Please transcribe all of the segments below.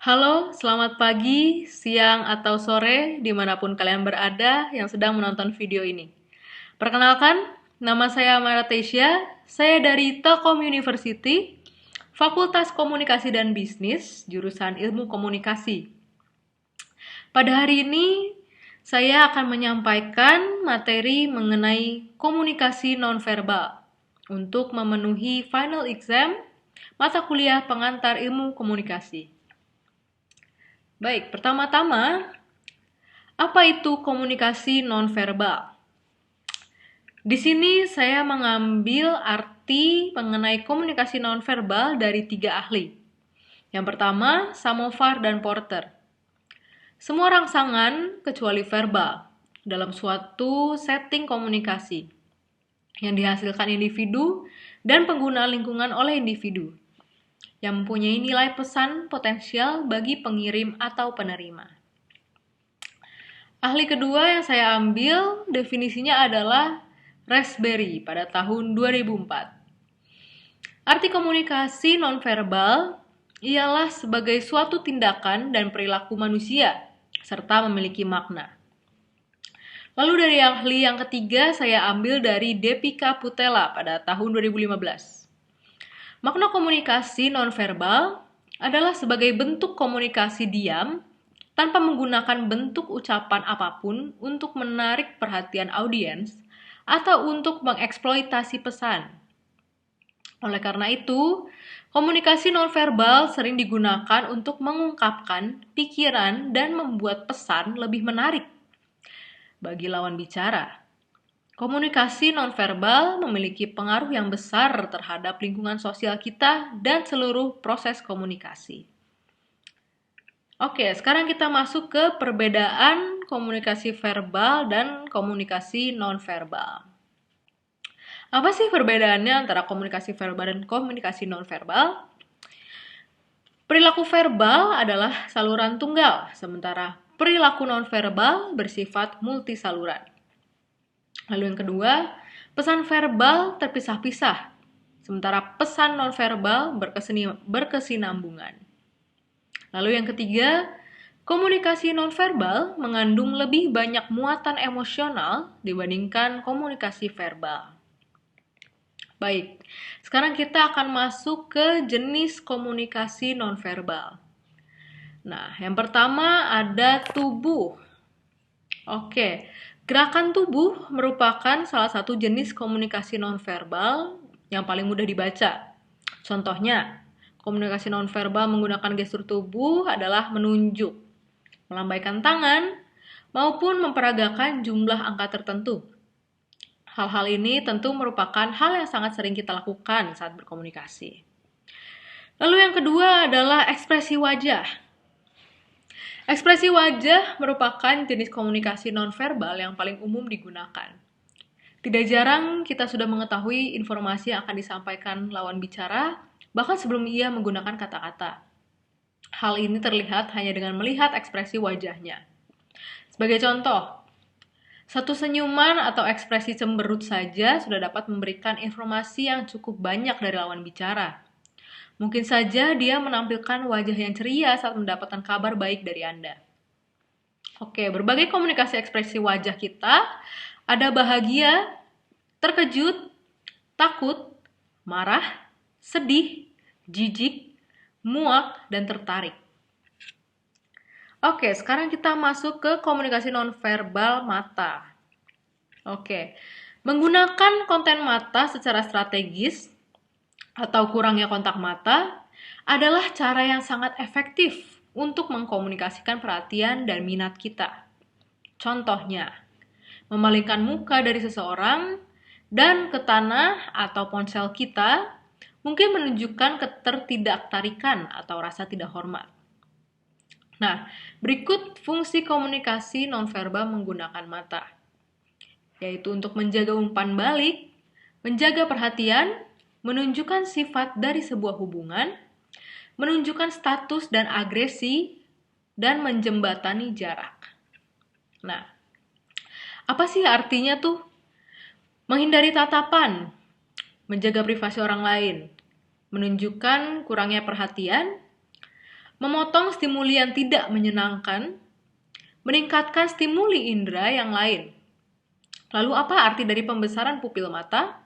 Halo, selamat pagi, siang, atau sore, dimanapun kalian berada yang sedang menonton video ini. Perkenalkan, nama saya Amara Tesya, saya dari Telkom University, Fakultas Komunikasi dan Bisnis, jurusan Ilmu Komunikasi. Pada hari ini, saya akan menyampaikan materi mengenai komunikasi nonverbal untuk memenuhi final exam mata kuliah pengantar ilmu komunikasi. Baik, pertama-tama, apa itu komunikasi nonverbal? Di sini saya mengambil arti mengenai komunikasi nonverbal dari 3 ahli. Yang pertama, Samovar dan Porter. Semua rangsangan kecuali verbal dalam suatu setting komunikasi yang dihasilkan individu dan pengguna lingkungan oleh individu yang mempunyai nilai pesan potensial bagi pengirim atau penerima. Ahli kedua yang saya ambil definisinya adalah Raspberry pada tahun 2004. Arti komunikasi nonverbal ialah sebagai suatu tindakan dan perilaku manusia serta memiliki makna. Lalu dari ahli yang ketiga saya ambil dari Depika Putela pada tahun 2015. Makna komunikasi nonverbal adalah sebagai bentuk komunikasi diam tanpa menggunakan bentuk ucapan apapun untuk menarik perhatian audiens atau untuk mengeksploitasi pesan. Oleh karena itu, komunikasi nonverbal sering digunakan untuk mengungkapkan pikiran dan membuat pesan lebih menarik bagi lawan bicara. Komunikasi nonverbal memiliki pengaruh yang besar terhadap lingkungan sosial kita dan seluruh proses komunikasi. Oke, sekarang kita masuk ke perbedaan komunikasi verbal dan komunikasi nonverbal. Apa sih perbedaannya antara komunikasi verbal dan komunikasi nonverbal? Perilaku verbal adalah saluran tunggal, sementara perilaku nonverbal bersifat multisaluran. Lalu yang kedua, pesan verbal terpisah-pisah, sementara pesan nonverbal berkesinambungan. Lalu yang ketiga, komunikasi nonverbal mengandung lebih banyak muatan emosional dibandingkan komunikasi verbal. Baik, sekarang kita akan masuk ke jenis komunikasi nonverbal. Nah, yang pertama ada tubuh. Oke, gerakan tubuh merupakan salah satu jenis komunikasi nonverbal yang paling mudah dibaca. Contohnya, komunikasi nonverbal menggunakan gestur tubuh adalah menunjuk, melambaikan tangan, maupun memperagakan jumlah angka tertentu. Hal-hal ini tentu merupakan hal yang sangat sering kita lakukan saat berkomunikasi. Lalu yang kedua adalah ekspresi wajah. Ekspresi wajah merupakan jenis komunikasi nonverbal yang paling umum digunakan. Tidak jarang kita sudah mengetahui informasi yang akan disampaikan lawan bicara, bahkan sebelum ia menggunakan kata-kata. Hal ini terlihat hanya dengan melihat ekspresi wajahnya. Sebagai contoh, satu senyuman atau ekspresi cemberut saja sudah dapat memberikan informasi yang cukup banyak dari lawan bicara. Mungkin saja dia menampilkan wajah yang ceria saat mendapatkan kabar baik dari Anda. Oke, berbagai komunikasi ekspresi wajah kita ada bahagia, terkejut, takut, marah, sedih, jijik, muak, dan tertarik. Oke, sekarang kita masuk ke komunikasi nonverbal mata. Oke, menggunakan konten mata secara strategis atau kurangnya kontak mata adalah cara yang sangat efektif untuk mengkomunikasikan perhatian dan minat kita. Contohnya, memalingkan muka dari seseorang dan ke tanah atau ponsel kita mungkin menunjukkan ketertidaktarikan atau rasa tidak hormat. Nah, berikut fungsi komunikasi nonverbal menggunakan mata, yaitu untuk menjaga umpan balik, menjaga perhatian, menunjukkan sifat dari sebuah hubungan, menunjukkan status dan agresi, dan menjembatani jarak. Nah, apa sih artinya tuh? Menghindari tatapan, menjaga privasi orang lain, menunjukkan kurangnya perhatian, memotong stimuli yang tidak menyenangkan, meningkatkan stimuli indera yang lain. Lalu apa arti dari pembesaran pupil mata?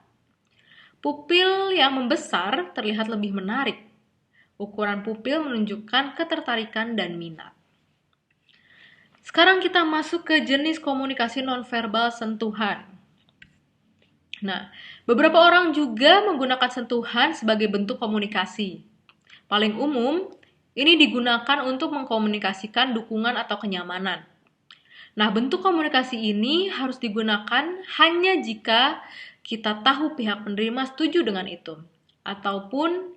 Pupil yang membesar terlihat lebih menarik. Ukuran pupil menunjukkan ketertarikan dan minat. Sekarang kita masuk ke jenis komunikasi nonverbal sentuhan. Nah, beberapa orang juga menggunakan sentuhan sebagai bentuk komunikasi. Paling umum, ini digunakan untuk mengkomunikasikan dukungan atau kenyamanan. Nah, bentuk komunikasi ini harus digunakan hanya jika kita tahu pihak penerima setuju dengan itu. Ataupun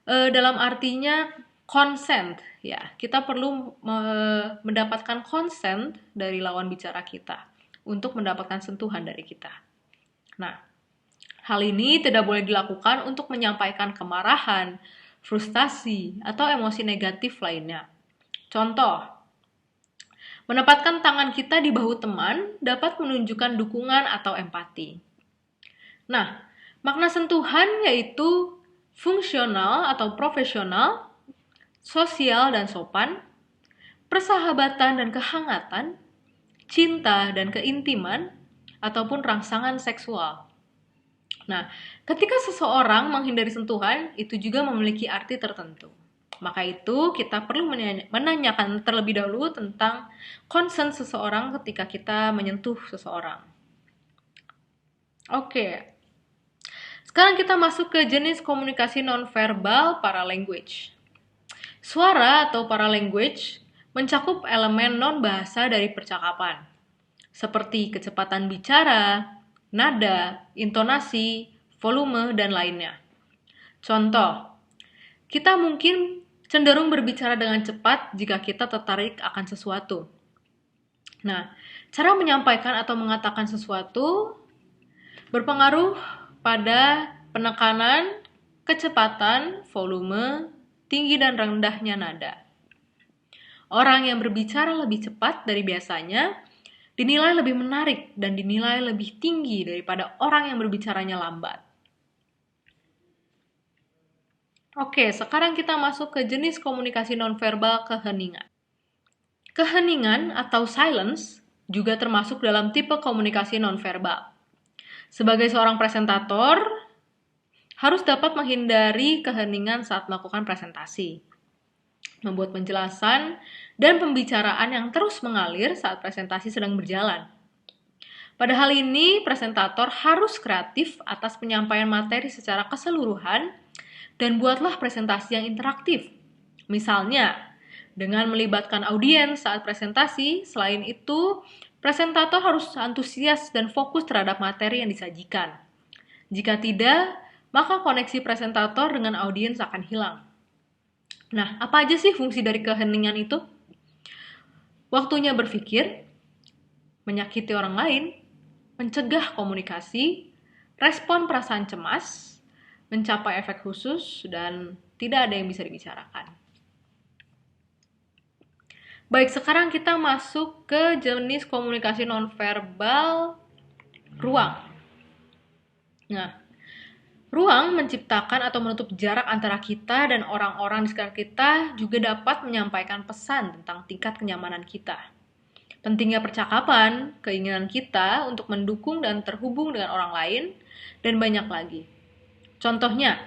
dalam artinya consent, ya. Kita perlu mendapatkan consent dari lawan bicara kita untuk mendapatkan sentuhan dari kita. Nah, hal ini tidak boleh dilakukan untuk menyampaikan kemarahan, frustasi, atau emosi negatif lainnya. Contoh, menempatkan tangan kita di bahu teman dapat menunjukkan dukungan atau empati. Nah, makna sentuhan yaitu fungsional atau profesional, sosial dan sopan, persahabatan dan kehangatan, cinta dan keintiman, ataupun rangsangan seksual. Nah, ketika seseorang menghindari sentuhan, itu juga memiliki arti tertentu. Maka itu kita perlu menanyakan terlebih dahulu tentang concern seseorang ketika kita menyentuh seseorang. Oke. Sekarang kita masuk ke jenis komunikasi nonverbal paralanguage. Suara atau paralanguage mencakup elemen non-bahasa dari percakapan, seperti kecepatan bicara, nada, intonasi, volume, dan lainnya. Contoh, kita mungkin cenderung berbicara dengan cepat jika kita tertarik akan sesuatu. Nah, cara menyampaikan atau mengatakan sesuatu berpengaruh pada penekanan, kecepatan, volume, tinggi dan rendahnya nada. Orang yang berbicara lebih cepat dari biasanya dinilai lebih menarik dan dinilai lebih tinggi daripada orang yang berbicaranya lambat. Oke, sekarang kita masuk ke jenis komunikasi nonverbal keheningan. Keheningan atau silence juga termasuk dalam tipe komunikasi nonverbal. Sebagai seorang presentator, harus dapat menghindari keheningan saat melakukan presentasi, membuat penjelasan dan pembicaraan yang terus mengalir saat presentasi sedang berjalan. Pada hal ini, presentator harus kreatif atas penyampaian materi secara keseluruhan dan buatlah presentasi yang interaktif. Misalnya, dengan melibatkan audiens saat presentasi, selain itu, presentator harus antusias dan fokus terhadap materi yang disajikan. Jika tidak, maka koneksi presentator dengan audiens akan hilang. Nah, apa aja sih fungsi dari keheningan itu? Waktunya berpikir, menyakiti orang lain, mencegah komunikasi, respon perasaan cemas, mencapai efek khusus, dan tidak ada yang bisa dibicarakan. Baik, sekarang kita masuk ke jenis komunikasi nonverbal ruang. Nah, ruang menciptakan atau menutup jarak antara kita dan orang-orang di sekitar kita juga dapat menyampaikan pesan tentang tingkat kenyamanan kita. Pentingnya percakapan, keinginan kita untuk mendukung dan terhubung dengan orang lain, dan banyak lagi. Contohnya,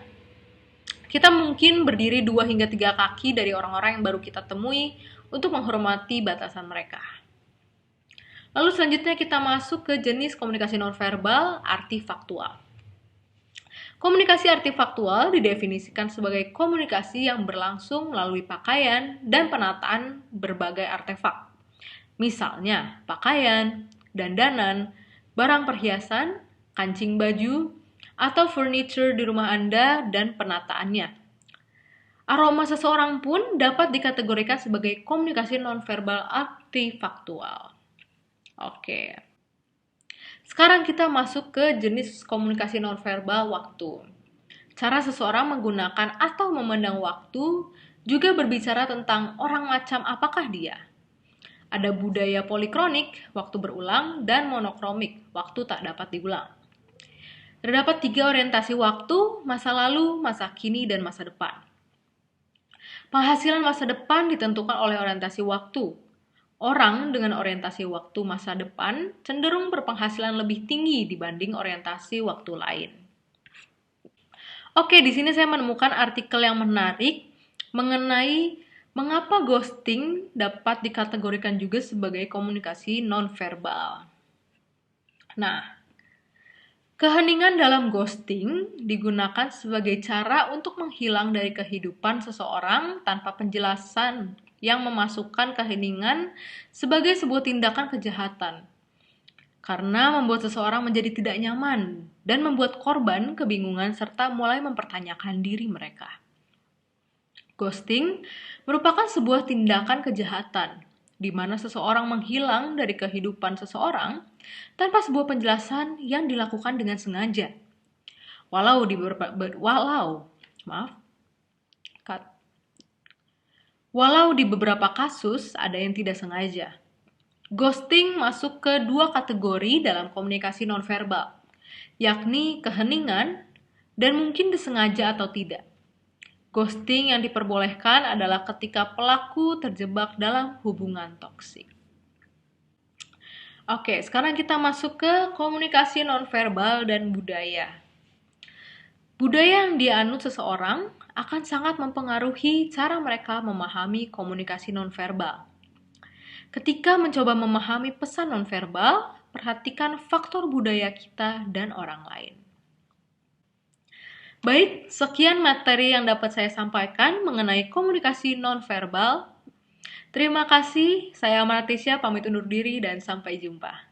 kita mungkin berdiri 2 hingga 3 kaki dari orang-orang yang baru kita temui untuk menghormati batasan mereka. Lalu selanjutnya kita masuk ke jenis komunikasi nonverbal artifaktual. Komunikasi artifaktual didefinisikan sebagai komunikasi yang berlangsung melalui pakaian dan penataan berbagai artefak. Misalnya, pakaian, dandanan, barang perhiasan, kancing baju, atau furniture di rumah Anda dan penataannya. Aroma seseorang pun dapat dikategorikan sebagai komunikasi nonverbal artifaktual. Oke. Sekarang kita masuk ke jenis komunikasi nonverbal waktu. Cara seseorang menggunakan atau memandang waktu juga berbicara tentang orang macam apakah dia. Ada budaya polikronik, waktu berulang, dan monokromik, waktu tak dapat diulang. Terdapat 3 orientasi waktu, masa lalu, masa kini, dan masa depan. Penghasilan masa depan ditentukan oleh orientasi waktu. Orang dengan orientasi waktu masa depan cenderung berpenghasilan lebih tinggi dibanding orientasi waktu lain. Oke, di sini saya menemukan artikel yang menarik mengenai mengapa ghosting dapat dikategorikan juga sebagai komunikasi nonverbal. Nah, keheningan dalam ghosting digunakan sebagai cara untuk menghilang dari kehidupan seseorang tanpa penjelasan yang memasukkan keheningan sebagai sebuah tindakan kejahatan. Karena membuat seseorang menjadi tidak nyaman dan membuat korban kebingungan serta mulai mempertanyakan diri mereka. Ghosting merupakan sebuah tindakan kejahatan di mana seseorang menghilang dari kehidupan seseorang tanpa sebuah penjelasan yang dilakukan dengan sengaja. Walau di beberapa kasus ada yang tidak sengaja. Ghosting masuk ke dua kategori dalam komunikasi nonverbal, yakni keheningan dan mungkin disengaja atau tidak. Ghosting yang diperbolehkan adalah ketika pelaku terjebak dalam hubungan toksik. Oke, sekarang kita masuk ke komunikasi nonverbal dan budaya. Budaya yang dianut seseorang akan sangat mempengaruhi cara mereka memahami komunikasi nonverbal. Ketika mencoba memahami pesan nonverbal, perhatikan faktor budaya kita dan orang lain. Baik, sekian materi yang dapat saya sampaikan mengenai komunikasi nonverbal. Terima kasih, saya Martisya pamit undur diri dan sampai jumpa.